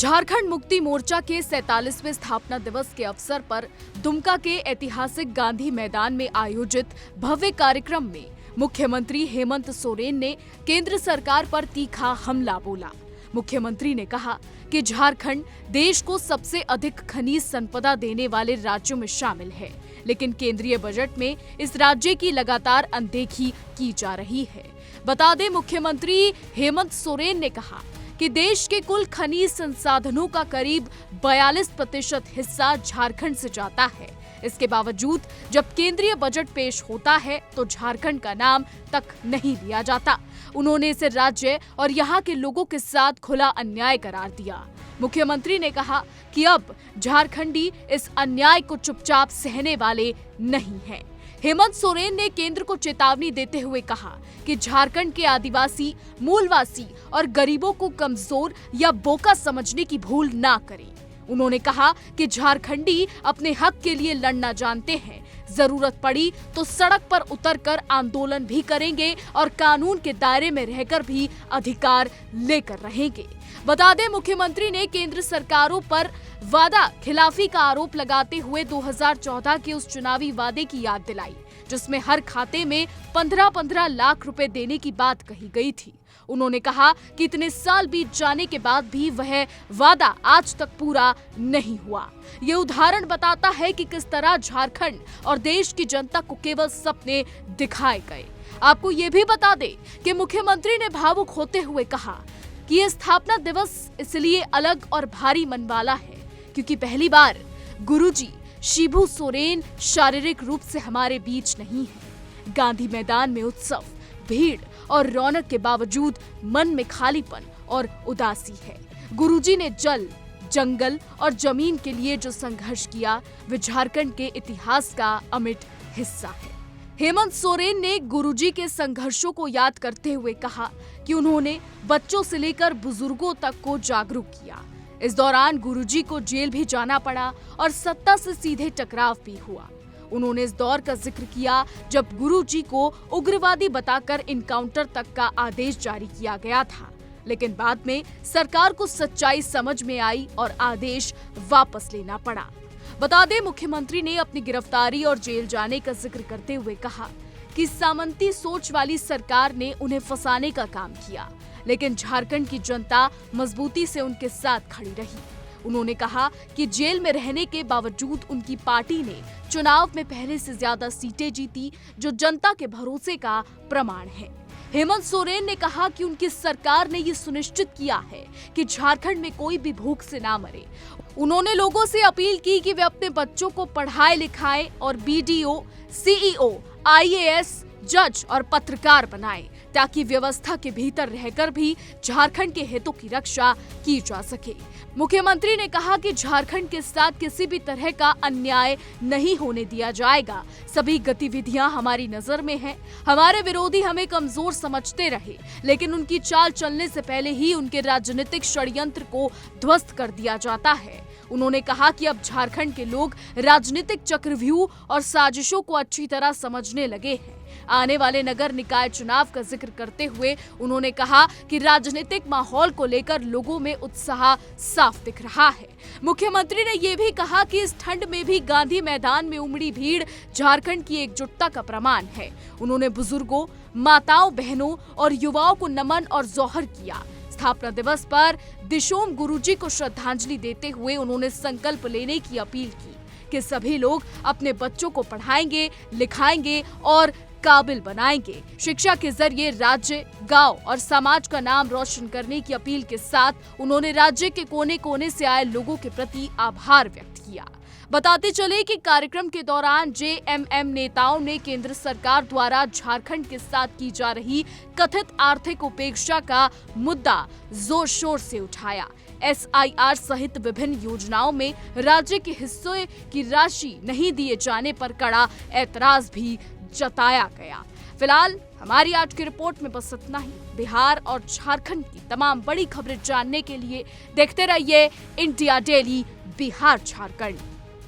झारखंड मुक्ति मोर्चा के 47वें स्थापना दिवस के अवसर पर दुमका के ऐतिहासिक गांधी मैदान में आयोजित भव्य कार्यक्रम में मुख्यमंत्री हेमंत सोरेन ने केंद्र सरकार पर तीखा हमला बोला। मुख्यमंत्री ने कहा कि झारखंड देश को सबसे अधिक खनिज संपदा देने वाले राज्यों में शामिल है, लेकिन केंद्रीय बजट में इस राज्य की लगातार अनदेखी की जा रही है। बता दें, मुख्यमंत्री हेमंत सोरेन ने कहा कि देश के कुल खनिज संसाधनों का करीब 42% हिस्सा झारखंड से जाता है। इसके बावजूद जब केंद्रीय बजट पेश होता है तो झारखंड का नाम तक नहीं लिया जाता। उन्होंने इसे राज्य और यहाँ के लोगों के साथ खुला अन्याय करार दिया। मुख्यमंत्री ने कहा कि अब झारखंडी इस अन्याय को चुपचाप सहने वाले नहीं हैं। हेमंत सोरेन ने केंद्र को चेतावनी देते हुए कहा कि झारखंड के आदिवासी, मूलवासी और गरीबों को कमजोर या बोका समझने की भूल ना करें। उन्होंने कहा कि झारखंडी अपने हक के लिए लड़ना जानते हैं। जरूरत पड़ी तो सड़क पर उतरकर आंदोलन भी करेंगे और कानून के दायरे में रहकर भी अधिकार लेकर रहेंगे। बता दें, मुख्यमंत्री ने केंद्र सरकारों पर वादा खिलाफी का आरोप लगाते हुए 2014 के उस चुनावी वादे की याद दिलाई, जिसमें हर खाते में 15-15 लाख रुपए देने की बात कही गई थी। उन्होंने कहा कि इतने साल बीत जाने के बाद भी वह वादा आज तक पूरा नहीं हुआ। ये उदाहरण बताता है कि किस तरह झारखंड और देश की जनता को केवल सपने दिखाए गए। आपको ये भी बता दें कि मुख्यमंत्री ने भावुक होते हुए कहा कि ये स्थापना दिवस इसलिए अलग और भारी मन वाला है क्योंकि पहली बार गुरुजी शिबू सोरेन शारीरिक रूप से हमारे बीच नहीं है। गांधी मैदान में उत्सव, भीड़ और रौनक के बावजूद मन में खालीपन और उदासी है। गुरुजी ने जल, जंगल और जमीन के लिए जो संघर्ष किया वह झारखंड के इतिहास का अमिट हिस्सा है। हेमंत सोरेन ने गुरुजी के संघर्षों को याद करते हुए कहा कि उन्होंने बच्चों से लेकर बुजुर्गों तक को जागरूक किया। इस दौरान गुरुजी को जेल भी जाना पड़ा और सत्ता से सीधे टकराव भी हुआ। उन्होंने इस दौर का जिक्र किया जब गुरुजी को उग्रवादी बताकर इनकाउंटर तक का आदेश जारी किया गया था, लेकिन बाद में सरकार को सच्चाई समझ में आई और आदेश वापस लेना पड़ा। बता दें, मुख्यमंत्री ने अपनी गिरफ्तारी और जेल जाने का जिक्र करते हुए कहा कि सामंती सोच वाली सरकार ने उन्हें फंसाने का काम किया, लेकिन झारखंड की जनता मजबूती से उनके साथ खड़ी रही। उन्होंने कहा कि जेल में रहने के बावजूद उनकी पार्टी ने चुनाव में पहले से ज्यादा सीटें जीती, जो जनता के भरोसे का प्रमाण है। हेमंत सोरेन ने कहा कि उनकी सरकार ने ये सुनिश्चित किया है कि झारखंड में कोई भी भूख से ना मरे। उन्होंने लोगों से अपील की कि वे अपने बच्चों को पढ़ाए लिखाएं और बीडीओ, सीईओ, आईएएस, जज और पत्रकार बनाएं, ताकि व्यवस्था के भीतर रहकर भी झारखंड के हितों की रक्षा की जा सके। मुख्यमंत्री ने कहा कि झारखंड के साथ किसी भी तरह का अन्याय नहीं होने दिया जाएगा। सभी गतिविधियां हमारी नजर में हैं। हमारे विरोधी हमें कमजोर समझते रहे, लेकिन उनकी चाल चलने से पहले ही उनके राजनीतिक षड्यंत्र को ध्वस्त कर दिया जाता है। उन्होंने कहा कि अब झारखंड के लोग राजनीतिक चक्रव्यूह और साजिशों को अच्छी तरह समझने लगे हैं। आने वाले नगर निकाय चुनाव का जिक्र करते हुए उन्होंने कहा कि राजनीतिक माहौल को लेकर लोगों में उत्साह साफ दिख रहा है। मुख्यमंत्री ने यह भी कहा कि इस ठंड में भी गांधी मैदान में उमड़ी भीड़ झारखंड की एकजुटता का प्रमाण है। उन्होंने बुजुर्गों, माताओं, बहनों और युवाओं को नमन और जोहर किया। स्थापना दिवस पर दिशोम गुरुजी को श्रद्धांजलि देते हुए उन्होंने संकल्प लेने की अपील की कि सभी लोग अपने बच्चों को पढ़ाएंगे, लिखाएंगे और काबिल बनाएंगे। शिक्षा के जरिए राज्य, गांव और समाज का नाम रोशन करने की अपील के साथ उन्होंने राज्य के कोने कोने से आए लोगों के प्रति आभार व्यक्त किया। बताते चले कि कार्यक्रम के दौरान जेएमएम नेताओं ने केंद्र सरकार द्वारा झारखंड के साथ की जा रही कथित आर्थिक उपेक्षा का मुद्दा जोर शोर से उठाया। एसआईआर सहित विभिन्न योजनाओं में राज्य के हिस्से की राशि नहीं दिए जाने पर कड़ा ऐतराज भी जताया गया। फिलहाल हमारी आज की रिपोर्ट में बस इतना ही। बिहार और झारखंड की तमाम बड़ी खबरें जानने के लिए देखते रहिए इंडिया डेली बिहार झारखंड।